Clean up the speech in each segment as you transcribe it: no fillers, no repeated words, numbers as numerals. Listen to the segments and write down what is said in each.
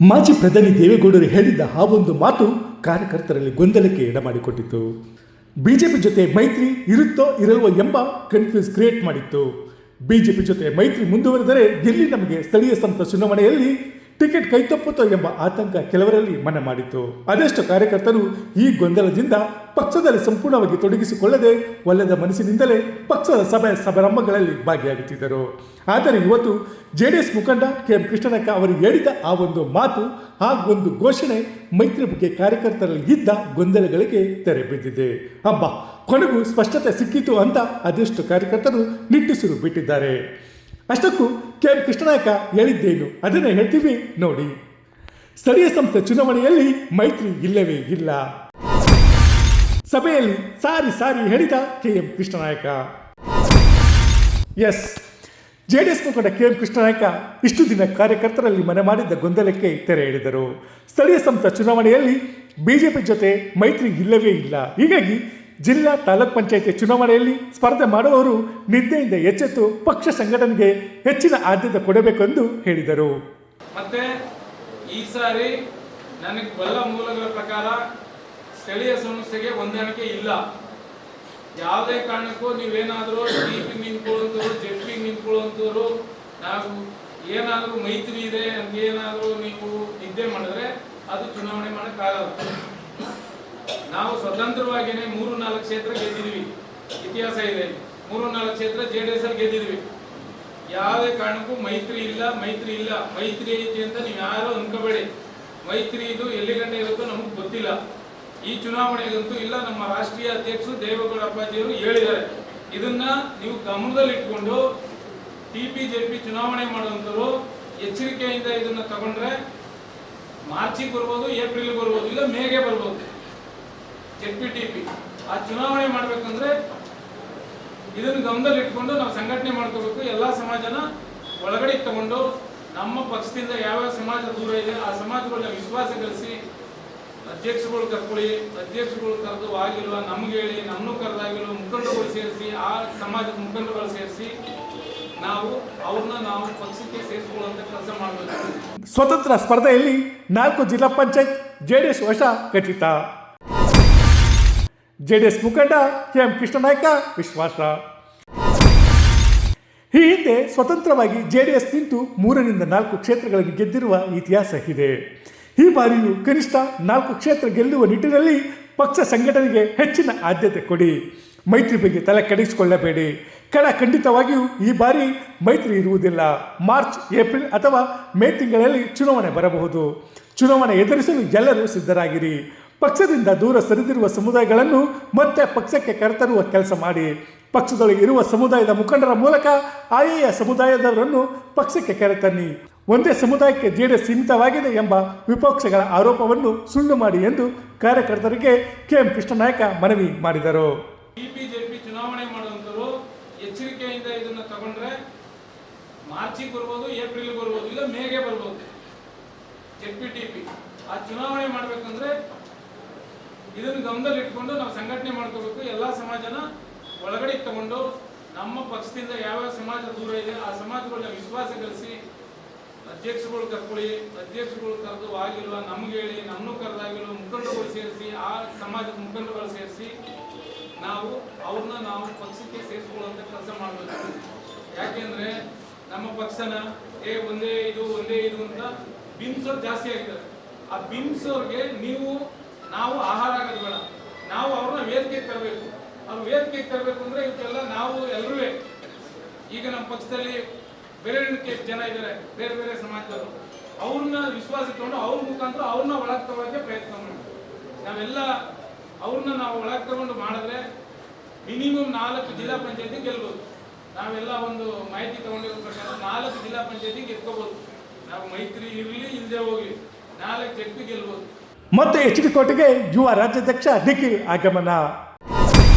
ಮಾಜಿ ಪ್ರಧಾನಿ ದೇವೇಗೌಡರು ಹೇಳಿದ್ದ ಆ ಒಂದು ಮಾತು ಕಾರ್ಯಕರ್ತರಲ್ಲಿ ಗೊಂದಲಕ್ಕೆ ಎಡಮಾಡಿಕೊಟ್ಟಿತ್ತು. ಬಿಜೆಪಿ ಜೊತೆ ಮೈತ್ರಿ ಇರುತ್ತೋ ಇರಲ್ವೋ ಎಂಬ ಕನ್ಫ್ಯೂಸ್ ಕ್ರಿಯೇಟ್ ಮಾಡಿತ್ತು. ಬಿಜೆಪಿ ಜೊತೆ ಮೈತ್ರಿ ಮುಂದುವರೆದರೆ ಎಲ್ಲಿ ನಮಗೆ ಸ್ಥಳೀಯ ಸಂಸ್ಥೆ ಚುನಾವಣೆಯಲ್ಲಿ ಟಿಕೆಟ್ ಕೈತಪ್ಪುತ್ತೋ ಎಂಬ ಆತಂಕ ಕೆಲವರಲ್ಲಿ ಮನ ಮಾಡಿತ್ತು. ಅದೆಷ್ಟು ಕಾರ್ಯಕರ್ತರು ಈ ಗೊಂದಲದಿಂದ ಪಕ್ಷದಲ್ಲಿ ಸಂಪೂರ್ಣವಾಗಿ ತೊಡಗಿಸಿಕೊಳ್ಳದೆ ಒಳ್ಳೆದ ಮನಸ್ಸಿನಿಂದಲೇ ಪಕ್ಷದ ಸಭೆ ಸಮಾರಂಭಗಳಲ್ಲಿ ಭಾಗಿಯಾಗುತ್ತಿದ್ದರು. ಆದರೆ ಇವತ್ತು ಜೆಡಿಎಸ್ ಮುಖಂಡ KM ಕೃಷ್ಣನಾಯ್ಕ ಅವರು ಹೇಳಿದ ಆ ಒಂದು ಮಾತು, ಆ ಒಂದು ಘೋಷಣೆ ಮೈತ್ರಿ ಬಗ್ಗೆ ಕಾರ್ಯಕರ್ತರಲ್ಲಿ ಇದ್ದ ಗೊಂದಲಗಳಿಗೆ ತೆರೆ ಬಿದ್ದಿದೆ. ಹಬ್ಬ ಕೊನೆಗೂ ಸ್ಪಷ್ಟತೆ ಸಿಕ್ಕಿತು ಅಂತ ಅದೆಷ್ಟು ಕಾರ್ಯಕರ್ತರು ನಿಟ್ಟುಸಿರು ಬಿಟ್ಟಿದ್ದಾರೆ. ಅಷ್ಟಕ್ಕೂ KM ಕೃಷ್ಣನಾಯ್ಕ ಹೇಳಿದ್ದೇನು ಅದನ್ನೇ ಹೇಳ್ತೀವಿ ನೋಡಿ. ಸ್ಥಳೀಯ ಸಂಸ್ಥೆ ಚುನಾವಣೆಯಲ್ಲಿ ಮೈತ್ರಿ ಇಲ್ಲವೇ ಇಲ್ಲ. ಸಭೆಯಲ್ಲಿ ಸಾರಿ ಹೇಳಿದ KM ಕೃಷ್ಣನಾಯ್ಕ. ಎಸ್, ಜೆಡಿಎಸ್ ಮುಖಂಡ KM ಕೃಷ್ಣನಾಯ್ಕ ಇಷ್ಟು ದಿನ ಕಾರ್ಯಕರ್ತರಲ್ಲಿ ಮನೆ ಮಾಡಿದ್ದ ಗೊಂದಲಕ್ಕೆ ತೆರೆ ಎಳೆದರು. ಸ್ಥಳೀಯ ಸಂಸ್ಥೆ ಚುನಾವಣೆಯಲ್ಲಿ ಬಿಜೆಪಿ ಜೊತೆ ಮೈತ್ರಿ ಇಲ್ಲವೇ ಇಲ್ಲ. ಹೀಗಾಗಿ ಜಿಲ್ಲಾ ತಾಲೂಕ್ ಪಂಚಾಯಿತಿ ಚುನಾವಣೆಯಲ್ಲಿ ಸ್ಪರ್ಧೆ ಮಾಡುವವರು ನಿದ್ದೆಯಿಂದ ಎಚ್ಚೆತ್ತು ಪಕ್ಷ ಸಂಘಟನೆಗೆ ಹೆಚ್ಚಿನ ಆದ್ಯತೆ ಕೊಡಬೇಕೆಂದು ಹೇಳಿದರು. ಮತ್ತೆ ಈ ಸಾರಿ ನನಗೆ ಬಲ್ಲ ಮೂಲಗಳ ಪ್ರಕಾರ ಸ್ಥಳೀಯ ಸಂಸ್ಥೆಗೆ ಹೊಂದಾಣಿಕೆ ಇಲ್ಲ. ಯಾವುದೇ ಕಾರಣಕ್ಕೂ ನೀವೇನಾದರೂ ಟಿಪಿ ನಿಂತ್ಕೊಳ್ಳುವಂಥವ್ರು, ಜೆಡ್ಪಿ ನಿಂತ್ಕೊಳ್ಳುವಂಥವ್ರು, ನಾವು ಏನಾದರೂ ಮೈತ್ರಿ ಇದೆ ಏನಾದರೂ ನೀವು ನಿದ್ದೆ ಮಾಡಿದ್ರೆ ಅದು ಚುನಾವಣೆ ಮಾಡೋಕ್ಕಾಗಲ್ಲ. ನಾವು ಸ್ವತಂತ್ರವಾಗಿಯೇ 3-4 ಕ್ಷೇತ್ರ ಗೆದ್ದಿದ್ವಿ, ಇತಿಹಾಸ ಇದೆ. 3-4 ಕ್ಷೇತ್ರ JDS ಅಲ್ಲಿ ಗೆದ್ದಿದ್ವಿ. ಯಾವುದೇ ಕಾರಣಕ್ಕೂ ಮೈತ್ರಿ ಇಲ್ಲ. ಮೈತ್ರಿ ಐತಿ ಅಂತ ನೀವು ಯಾರು ಅನ್ಕೋಬೇಡಿ. ಮೈತ್ರಿ ಇದು ಎಲ್ಲಿ ಗಂಟೆ ಇರುತ್ತೋ ನಮಗೆ ಗೊತ್ತಿಲ್ಲ. ಈ ಚುನಾವಣೆಗಂತೂ ಇಲ್ಲ. ನಮ್ಮ ರಾಷ್ಟ್ರೀಯ ಅಧ್ಯಕ್ಷರು ದೇವೇಗೌಡ ಅಪ್ಪಾಜಿಯವರು ಹೇಳಿದ್ದಾರೆ. ಇದನ್ನ ನೀವು ಗಮನದಲ್ಲಿ ಇಟ್ಕೊಂಡು TP-JP ಚುನಾವಣೆ ಮಾಡುವಂಥವ್ರು ಎಚ್ಚರಿಕೆಯಿಂದ ಇದನ್ನ ತಗೊಂಡ್ರೆ ಮಾರ್ಚಿಗೆ ಬರ್ಬೋದು, ಏಪ್ರಿಲ್ ಬರ್ಬೋದು, ಇಲ್ಲ ಮೇಗೆ ಬರ್ಬೋದು. ZP-TP ಆ ಚುನಾವಣೆ ಮಾಡ್ಬೇಕಂದ್ರೆ ಇದನ್ನು ಗಮನದಲ್ಲಿ ಇಟ್ಕೊಂಡು ನಾವು ಸಂಘಟನೆ ಮಾಡ್ಕೋಬೇಕು. ಎಲ್ಲ ಸಮಾಜನ ಒಳಗಡೆ ತಗೊಂಡು ನಮ್ಮ ಪಕ್ಷದಿಂದ ಯಾವ್ಯಾವ ಸಮಾಜ ದೂರ ಇದೆ ಆ ಸಮಾಜಗಳನ್ನ ವಿಶ್ವಾಸ ಗಳಿಸಿ ಅಧ್ಯಕ್ಷಗಳು ಕರ್ಕೊಳ್ಳಿ. ಅಧ್ಯಕ್ಷಗಳು ಕರೆದು ಆಗಿಲ್ವ ನಮ್ಗೆ ಹೇಳಿ, ನಮ್ಮನ್ನು ಕರೆದಾಗಿಲ್ಲ ಮುಖಂಡರುಗಳು ಸೇರಿಸಿ, ಆ ಸಮಾಜದ ಮುಖಂಡರುಗಳು ಸೇರಿಸಿ ನಾವು ಪಕ್ಷಕ್ಕೆ ಸೇರಿಸಿಕೊಳ್ಳುವಂತ ಕೆಲಸ ಮಾಡಬೇಕು. ಸ್ವತಂತ್ರ ಸ್ಪರ್ಧೆಯಲ್ಲಿ 4 ಜಿಲ್ಲಾ ಪಂಚಾಯತ್ JDS ವಶ ಖಚಿತ. JDS ಮುಖಂಡ KM ಕೃಷ್ಣನಾಯ್ಕ ವಿಶ್ವಾಸ. ಈ ಹಿಂದೆ ಸ್ವತಂತ್ರವಾಗಿ JDS ನಿಂತು 3-4 ಕ್ಷೇತ್ರಗಳನ್ನು ಗೆದ್ದಿರುವ ಇತಿಹಾಸ ಇದೆ. ಈ ಬಾರಿಯೂ ಕನಿಷ್ಠ 4 ಕ್ಷೇತ್ರ ಗೆಲ್ಲುವ ನಿಟ್ಟಿನಲ್ಲಿ ಪಕ್ಷ ಸಂಘಟನೆಗೆ ಹೆಚ್ಚಿನ ಆದ್ಯತೆ ಕೊಡಿ. ಮೈತ್ರಿ ಬಗ್ಗೆ ತಲೆ ಕೆಡಿಸಿಕೊಳ್ಳಬೇಡಿ. ಖಂಡಿತವಾಗಿಯೂ ಈ ಬಾರಿ ಮೈತ್ರಿ ಇರುವುದಿಲ್ಲ. ಮಾರ್ಚ್, ಏಪ್ರಿಲ್ ಅಥವಾ ಮೇ ತಿಂಗಳಲ್ಲಿ ಚುನಾವಣೆ ಬರಬಹುದು. ಚುನಾವಣೆ ಎದುರಿಸಲು ಎಲ್ಲರೂ ಸಿದ್ಧರಾಗಿರಿ. ಪಕ್ಷದಿಂದ ದೂರ ಸರಿದಿರುವ ಸಮುದಾಯಗಳನ್ನು ಮತ್ತೆ ಪಕ್ಷಕ್ಕೆ ಕರೆತರುವ ಕೆಲಸ ಮಾಡಿ. ಪಕ್ಷದೊಳಗೆ ಇರುವ ಸಮುದಾಯದ ಮುಖಂಡರ ಮೂಲಕ ಆಯಾ ಸಮುದಾಯದವರನ್ನು ಪಕ್ಷಕ್ಕೆ ಕರೆತನ್ನಿ. ಒಂದೇ ಸಮುದಾಯಕ್ಕೆ JDS ಸೀಮಿತವಾಗಿದೆ ಎಂಬ ವಿಪಕ್ಷಗಳ ಆರೋಪವನ್ನು ಸುಳ್ಳು ಮಾಡಿ ಎಂದು ಕಾರ್ಯಕರ್ತರಿಗೆ KM ಕೃಷ್ಣನಾಯ್ಕ ಮನವಿ ಮಾಡಿದರು. TP-JP ಚುನಾವಣೆ ಮಾಡುವಂಥವ್ರು ಎಚ್ಚರಿಕೆಯಿಂದ ಇದನ್ನ ತಗೊಂಡ್ರೆ ಮಾರ್ಚಿಗೆ ಬರ್ಬೋದು, ಏಪ್ರಿಲ್ ಬರ್ಬೋದು, ಇಲ್ಲ ಮೇಗೆ ಬರ್ಬೋದು. ZP-TP ಆ ಚುನಾವಣೆ ಮಾಡ್ಬೇಕಂದ್ರೆ ಇದನ್ನು ಗಮನದಲ್ಲಿ ಇಟ್ಕೊಂಡು ನಾವು ಸಂಘಟನೆ ಮಾಡ್ಕೋಬೇಕು. ಎಲ್ಲ ಸಮಾಜನ ಒಳಗಡೆ ತಗೊಂಡು ನಮ್ಮ ಪಕ್ಷದಿಂದ ಯಾವ್ಯಾವ ಸಮಾಜ ದೂರ ಇದೆ ಆ ಸಮಾಜಗಳನ್ನ ವಿಶ್ವಾಸ ಗಳಿಸಿ ಅಧ್ಯಕ್ಷಗಳು ಕರ್ಕೊಳ್ಳಿ. ಅಧ್ಯಕ್ಷಗಳು ಕರೆದು ಆಗಿಲ್ವ ನಮ್ಗೆ ಹೇಳಿ, ನಮ್ಮನ್ನು ಕರೆದಾಗಿಲ್ಲ ಮುಖಂಡರುಗಳು ಸೇರಿಸಿ, ಆ ಸಮಾಜದ ಮುಖಂಡರುಗಳು ಸೇರಿಸಿ ನಾವು ಪಕ್ಷಕ್ಕೆ ಸೇರಿಸಿಕೊಳ್ಳುವಂತ ಕೆಲಸ ಮಾಡಬೇಕು. ಯಾಕೆಂದ್ರೆ ನಮ್ಮ ಪಕ್ಷನ ಒಂದೇ ಇದು ಅಂತ ಬಿಂಬಿಸೋರು ಜಾಸ್ತಿ ಆಗಿದ್ದಾರೆ. ಆ ಬಿಂಬಿಸೋರ್ಗೆ ನಾವು ಆಹಾರ ಆಗೋದು ಬೇಡ. ನಾವು ಅವ್ರನ್ನ ವೇದಿಕೆಗೆ ತರಬೇಕು. ಅವ್ರು ವೇದಿಕೆಗೆ ತರಬೇಕು ಅಂದ್ರೆ ಇವತ್ತೆಲ್ಲ ನಾವು ಎಲ್ಲರೂ ಈಗ ನಮ್ಮ ಪಕ್ಷದಲ್ಲಿ ಬೇರೆ ಜನ ಇದ್ದಾರೆ, ಬೇರೆ ಬೇರೆ ಸಮಾಜದವರು. ಅವ್ರನ್ನ ವಿಶ್ವಾಸ ತಗೊಂಡು ಅವ್ರ ಮುಖಾಂತರ ಅವ್ರನ್ನ ಒಳಗೆ ತಗೊಳ್ಳೋಕೆ ಪ್ರಯತ್ನ ಮಾಡಿ. ನಾವೆಲ್ಲ ಅವ್ರನ್ನ ನಾವು ಒಳಗೆ ತಗೊಂಡು ಮಾಡಿದ್ರೆ ಮಿನಿಮಮ್ 4 ಜಿಲ್ಲಾ ಪಂಚಾಯತಿ ಗೆಲ್ಬೋದು. ನಾವೆಲ್ಲ ಒಂದು ಮಾಹಿತಿ ತಗೊಂಡಿರೋ ಪ್ರಕಾರ 4 ಜಿಲ್ಲಾ ಪಂಚಾಯತಿ ಗೆದ್ಕೋಬಹುದು. ನಾವು ಮೈತ್ರಿ ಇರಲಿ ಇಲ್ಲದೆ ಹೋಗ್ಲಿ 4 ಜೆಡ್ಪಿ ಗೆಲ್ಬೋದು. ಮತ್ತೆ HD ಕೋಟೆಗೆ ಯುವ ರಾಜ್ಯಾಧ್ಯಕ್ಷ ನಿಖಿಲ್ ಆಗಮನ.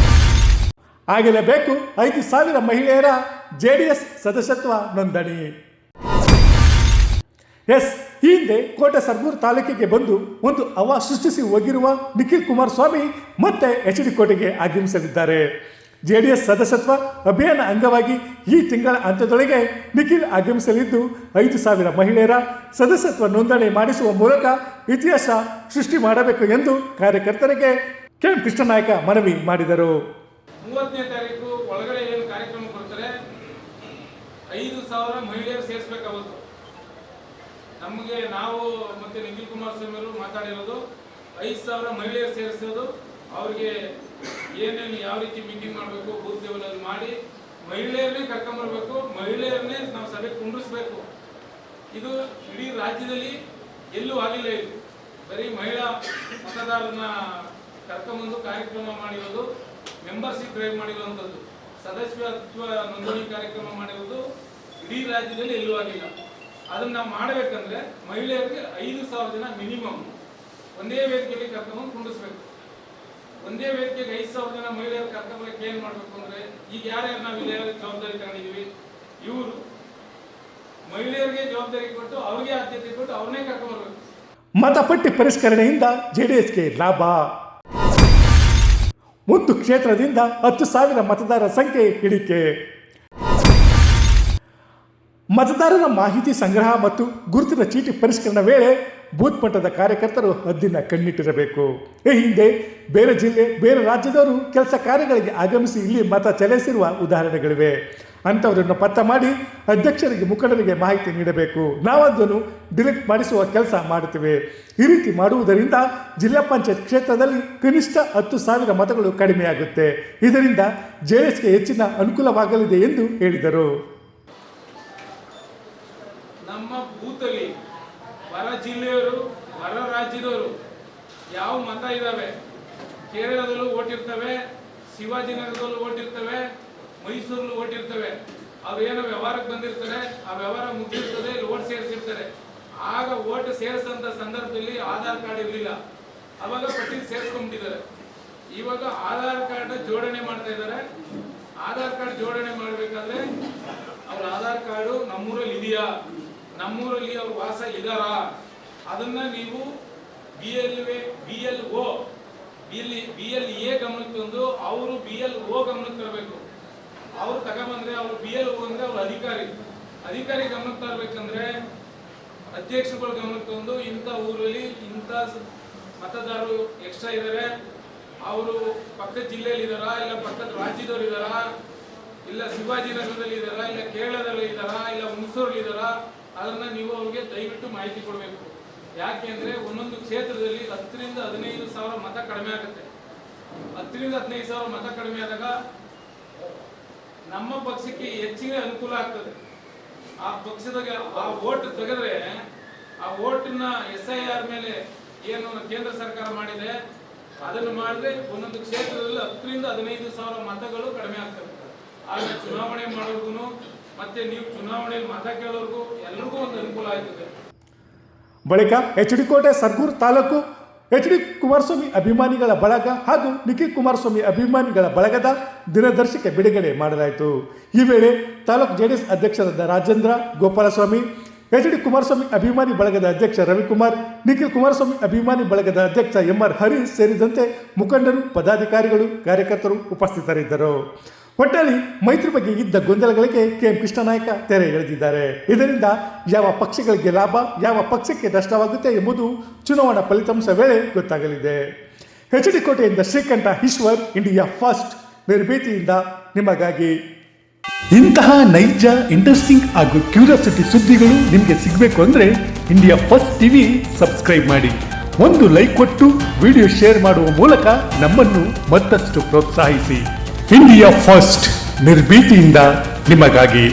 ಆಗಲೇಬೇಕು 5,000 ಮಹಿಳೆಯರ JDS ಸದಸ್ಯತ್ವ ನೋಂದಣಿ. ಎಸ್, ಈ ಹಿಂದೆ ಕೋಟೆ ಸರ್ಗೂರು ತಾಲೂಕಿಗೆ ಬಂದು ಒಂದು ಹವಾ ಸೃಷ್ಟಿಸಿ ಹೋಗಿರುವ ನಿಖಿಲ್ ಕುಮಾರಸ್ವಾಮಿ ಮತ್ತೆ HD ಕೋಟೆಗೆ ಆಗಮಿಸಲಿದ್ದಾರೆ. ಜೆಡಿಎಸ್ ಸದಸ್ಯತ್ವ ಅಭಿಯಾನ ಅಂಗವಾಗಿ ಈ ತಿಂಗಳ ಅಂತ್ಯದೊಳಗೆ ನಿಖಿಲ್ ಆಗಮಿಸಲಿದ್ದು 5,000 ಮಹಿಳೆಯರ ಸದಸ್ಯತ್ವ ನೋಂದಣಿ ಮಾಡಿಸುವ ಮೂಲಕ ಇತಿಹಾಸ ಸೃಷ್ಟಿ ಮಾಡಬೇಕು ಎಂದು ಕಾರ್ಯಕರ್ತರಿಗೆ ಕೆಎಂ ಕೃಷ್ಣನಾಯಕ ಮನವಿ ಮಾಡಿದರು. 30ನೇ ತಾರೀಕು ಒಳಗಡೆ ಏನು ಕಾರ್ಯಕ್ರಮ ಕೊಡ್ತಾರೆ 5,000 ಮಹಿಳೆಯರು ಸೇರಿಸಬೇಕಾಗುತ್ತೆ. ನಮಗೆ ನಾವು ಮತ್ತೆ ನಿಖಿಲ್ ಕುಮಾರಸ್ವಾಮಿ ಅವರು ಮಾತಾಡಿರೋದು 5,000 ಮಹಿಳೆಯರು ಸೇರಿಸೋದು, ಅವ್ರಿಗೆ ಏನೇನು ಯಾವ ರೀತಿ ಮೀಟಿಂಗ್ ಮಾಡಬೇಕು ಬೂತ್ ಲೆವೆಲ್ ಮಾಡಿ ಮಹಿಳೆಯರನ್ನೇ ಕರ್ಕೊಂಬರ್ಬೇಕು, ಮಹಿಳೆಯರನ್ನೇ ನಾವು ಸಭೆ ಕುಂಡ್ರಿಸ್ಬೇಕು. ಇದು ಇಡೀ ರಾಜ್ಯದಲ್ಲಿ ಎಲ್ಲೂ ಆಗಿಲ್ಲ. ಇದು ಬರೀ ಮಹಿಳಾ ಮತದಾರರನ್ನ ಕರ್ಕೊಂಬಂದು ಕಾರ್ಯಕ್ರಮ ಮಾಡಿರೋದು, ಮೆಂಬರ್ಶಿಪ್ ಡ್ರೈವ್ ಮಾಡಿರುವಂಥದ್ದು, ಸದಸ್ಯತ್ವ ನೋಂದಣಿ ಕಾರ್ಯಕ್ರಮ ಮಾಡಿರೋದು ಇಡೀ ರಾಜ್ಯದಲ್ಲಿ ಎಲ್ಲೂ ಆಗಿಲ್ಲ. ಅದನ್ನ ನಾವು ಮಾಡಬೇಕಂದ್ರೆ ಮಹಿಳೆಯರಿಗೆ 5,000 ಜನ ಮಿನಿಮಮ್ ಒಂದೇ ವೇದಿಕೆಯಲ್ಲಿ ಕರ್ಕೊಂಬಂದು ಕುಂಡಿಸ್ಬೇಕು. ಒಂದೇ ವೇದಿಕೆಗೆ 5,000 ಜನ ಮಹಿಳೆಯರು ಕರ್ಕೊಂಬರಕ್ಕೆ ಏನ್ ಮಾಡ್ಬೇಕು ಅಂದ್ರೆ, ಈಗ ಯಾರ್ಯಾರು ನಾವು ಇಲ್ಲಿ ಜವಾಬ್ದಾರಿ ತಗೊಂಡಿದೀವಿ, ಇವರು ಮಹಿಳೆಯರಿಗೆ ಜವಾಬ್ದಾರಿ ಕೊಟ್ಟು ಅವ್ರಿಗೆ ಆದ್ಯತೆ ಕೊಟ್ಟು ಅವ್ರನ್ನೇ ಕರ್ಕೊಂಬರ್ಬೇಕು. ಮತಪಟ್ಟಿ ಪರಿಷ್ಕರಣೆಯಿಂದ ಜೆಡಿಎಸ್ಗೆ ಲಾಭ. ಒಂದು ಕ್ಷೇತ್ರದಿಂದ 10,000 ಮತದಾರರ ಸಂಖ್ಯೆ ಇಳಿಕೆ. ಮತದಾರರ ಮಾಹಿತಿ ಸಂಗ್ರಹ ಮತ್ತು ಗುರುತಿನ ಚೀಟಿ ಪರಿಷ್ಕರಣೆ ವೇಳೆ ಬೂತ್ ಮಟ್ಟದ ಕಾರ್ಯಕರ್ತರು ಹದ್ದಿನ ಕಣ್ಣಿಟ್ಟಿರಬೇಕು. ಈ ಹಿಂದೆ ಬೇರೆ ಜಿಲ್ಲೆ ಬೇರೆ ರಾಜ್ಯದವರು ಕೆಲಸ ಕಾರ್ಯಗಳಿಗೆ ಆಗಮಿಸಿ ಇಲ್ಲಿ ಮತ ಚಲಾಯಿಸಿರುವ ಉದಾಹರಣೆಗಳಿವೆ. ಅಂಥವರನ್ನು ಪತ್ತೆ ಮಾಡಿ ಅಧ್ಯಕ್ಷರಿಗೆ ಮುಖಂಡರಿಗೆ ಮಾಹಿತಿ ನೀಡಬೇಕು. ನಾವದನ್ನು ಡಿಲೀಟ್ ಮಾಡಿಸುವ ಕೆಲಸ ಮಾಡುತ್ತೇವೆ. ಈ ರೀತಿ ಮಾಡುವುದರಿಂದ ಜಿಲ್ಲಾ ಪಂಚಾಯತ್ ಕ್ಷೇತ್ರದಲ್ಲಿ ಕನಿಷ್ಠ 10,000 ಮತಗಳು ಕಡಿಮೆಯಾಗುತ್ತೆ. ಇದರಿಂದ ಜೆಡಿಎಸ್ಗೆ ಹೆಚ್ಚಿನ ಅನುಕೂಲವಾಗಲಿದೆ ಎಂದು ಹೇಳಿದರು. ನಮ್ಮ ಬೂತಲ್ಲಿ ಹೊರ ಜಿಲ್ಲೆಯವರು ಹೊರ ರಾಜ್ಯದವರು ಯಾವ ಮತ ಇದ್ದಾವೆ, ಕೇರಳದಲ್ಲೂ ಓಟಿರ್ತವೆ, ಶಿವಾಜಿನಗರದಲ್ಲೂ ಓಟಿರ್ತವೆ, ಮೈಸೂರಲ್ಲೂ ಓಟಿರ್ತವೆ. ಅವ್ರೇನೋ ವ್ಯವಹಾರಕ್ಕೆ ಬಂದಿರ್ತಾರೆ, ಆ ವ್ಯವಹಾರ ಮುಗಿದಿರ್ತದೆ, ಓಟ್ ಸೇರಿಸಿರ್ತಾರೆ. ಆಗ ಓಟ್ ಸೇರಿಸಂತ ಸಂದರ್ಭದಲ್ಲಿ ಆಧಾರ್ ಕಾರ್ಡ್ ಇರಲಿಲ್ಲ, ಅವಾಗ ಪಟ್ಟಿಗೆ ಸೇರಿಸ್ಕೊಂಡ್ಬಿಟ್ಟಿದ್ದಾರೆ. ಇವಾಗ ಆಧಾರ್ ಕಾರ್ಡ್ ಜೋಡಣೆ ಮಾಡ್ತಾ ಇದ್ದಾರೆ. ಆಧಾರ್ ಕಾರ್ಡ್ ಜೋಡಣೆ ಮಾಡಬೇಕಾದ್ರೆ ಅವ್ರ ಆಧಾರ್ ಕಾರ್ಡು ನಮ್ಮೂರಲ್ಲಿ ಇದೆಯಾ, ನಮ್ಮೂರಲ್ಲಿ ಅವ್ರ ವಾಸ ಇದಾರಾ, ಅದನ್ನ ನೀವು BLA ಗಮನಕ್ಕೆ ತಂದು ಅವರು BLO ಗಮನಕ್ಕೆ ತರಬೇಕು. ಅವ್ರು ತಗೊಂಬಂದ್ರೆ ಅವ್ರು BLO ಅಂದ್ರೆ ಅವ್ರ ಅಧಿಕಾರಿ ಗಮನಕ್ಕೆ ತರಬೇಕಂದ್ರೆ ಅಧ್ಯಕ್ಷರುಗಳ ಗಮನಕ್ಕೆ ತಂದು ಇಂಥ ಊರಲ್ಲಿ ಇಂಥ ಮತದಾರರು ಎಕ್ಸ್ಟ್ರಾ ಇದ್ದಾರೆ, ಅವರು ಪಕ್ಕದ ಜಿಲ್ಲೆಯಲ್ಲಿ ಇದಾರಾ, ಇಲ್ಲ ಪಕ್ಕದ ರಾಜ್ಯದವ್ರು ಇದಾರಾ, ಇಲ್ಲ ಶಿವಾಜಿನಗರದಲ್ಲಿ ಇದಾರಾ, ಇಲ್ಲ ಕೇರಳದಲ್ಲಿ ಇದಾರಾ, ಇಲ್ಲ ಹುಣಸೂರಲ್ಲಿ ಇದಾರಾ, ಅದನ್ನ ನೀವು ಅವ್ರಿಗೆ ದಯವಿಟ್ಟು ಮಾಹಿತಿ ಕೊಡಬೇಕು. ಯಾಕೆಂದ್ರೆ ಒಂದೊಂದು ಕ್ಷೇತ್ರದಲ್ಲಿ 10,000 to 15,000 ಮತ ಕಡಿಮೆ ಆಗುತ್ತೆ. 10,000 to 15,000 ಮತ ಕಡಿಮೆ ಆದಾಗ ನಮ್ಮ ಪಕ್ಷಕ್ಕೆ ಹೆಚ್ಚಿಗೆ ಅನುಕೂಲ ಆಗ್ತದೆ. ಆ ಪಕ್ಷದಾಗ ಆ ಓಟ್ ತೆಗೆದ್ರೆ ಆ ಓಟನ್ನ SIR ಮೇಲೆ ಏನು ಕೇಂದ್ರ ಸರ್ಕಾರ ಮಾಡಿದೆ ಅದನ್ನು ಮಾಡಿದ್ರೆ ಒಂದೊಂದು ಕ್ಷೇತ್ರದಲ್ಲಿ 10,000 to 15,000 ಮತಗಳು ಕಡಿಮೆ ಆಗ್ತವೆ. ಆಗ ಚುನಾವಣೆ ಮಾಡೋರ್ಗು ಮತ್ತೆ ನೀವು ಚುನಾವಣೆಯಲ್ಲಿ ಮತ ಕೇಳೋರ್ಗು ಎಲ್ರಿಗೂ ಒಂದು ಅನುಕೂಲ ಆಯ್ತದೆ. ಬಳಿಕ HD ಕೋಟೆ ಸರ್ಗೂರು ತಾಲೂಕು HD ಕುಮಾರಸ್ವಾಮಿ ಅಭಿಮಾನಿಗಳ ಬಳಗ ಹಾಗೂ ನಿಖಿಲ್ ಕುಮಾರಸ್ವಾಮಿ ಅಭಿಮಾನಿಗಳ ಬಳಗದ ದಿನದರ್ಶಿಕೆ ಬಿಡುಗಡೆ ಮಾಡಲಾಯಿತು. ಈ ವೇಳೆ ತಾಲೂಕು ಜೆಡಿಎಸ್ ಅಧ್ಯಕ್ಷರಾದ ರಾಜೇಂದ್ರ ಗೋಪಾಲಸ್ವಾಮಿ, HD ಕುಮಾರಸ್ವಾಮಿ ಅಭಿಮಾನಿ ಬಳಗದ ಅಧ್ಯಕ್ಷ ರವಿಕುಮಾರ್, ನಿಖಿಲ್ ಕುಮಾರಸ್ವಾಮಿ ಅಭಿಮಾನಿ ಬಳಗದ ಅಧ್ಯಕ್ಷ MR ಹರೀಶ್ ಸೇರಿದಂತೆ ಮುಖಂಡರು, ಪದಾಧಿಕಾರಿಗಳು, ಕಾರ್ಯಕರ್ತರು ಉಪಸ್ಥಿತರಿದ್ದರು. ಒಟ್ಟಲ್ಲಿ ಮೈತ್ರಿ ಬಗ್ಗೆ ಇದ್ದ ಗೊಂದಲಗಳಿಗೆ ಕೆಎಂ ಕೃಷ್ಣನಾಯಕ ತೆರೆ ಎಳೆದಿದ್ದಾರೆ. ಇದರಿಂದ ಯಾವ ಪಕ್ಷಗಳಿಗೆ ಲಾಭ, ಯಾವ ಪಕ್ಷಕ್ಕೆ ನಷ್ಟವಾಗುತ್ತೆ ಎಂಬುದು ಚುನಾವಣಾ ಫಲಿತಾಂಶ ವೇಳೆ ಗೊತ್ತಾಗಲಿದೆ. HD ಕೋಟೆಯಿಂದ ಶ್ರೀಕಂಠ ಈಶ್ವರ್, ಇಂಡಿಯಾ ಫಸ್ಟ್ ನಿರ್ಭೀತಿಯಿಂದ ನಿಮಗಾಗಿ. ಇಂತಹ ನೈಜ, ಇಂಟ್ರೆಸ್ಟಿಂಗ್ ಹಾಗೂ ಕ್ಯೂರಿಯಾಸಿಟಿ ಸುದ್ದಿಗಳು ನಿಮಗೆ ಸಿಗಬೇಕು ಅಂದರೆ ಇಂಡಿಯಾ ಫಸ್ಟ್ ಟಿವಿ ಸಬ್ಸ್ಕ್ರೈಬ್ ಮಾಡಿ. ಒಂದು ಲೈಕ್ ಕೊಟ್ಟು ವಿಡಿಯೋ ಶೇರ್ ಮಾಡುವ ಮೂಲಕ ನಮ್ಮನ್ನು ಮತ್ತಷ್ಟು ಪ್ರೋತ್ಸಾಹಿಸಿ. ಇಂಡಿಯಾ ಫಸ್ಟ್ ನಿರ್ಭೀತಿಯಿಂದ ನಿಮಗಾಗಿ.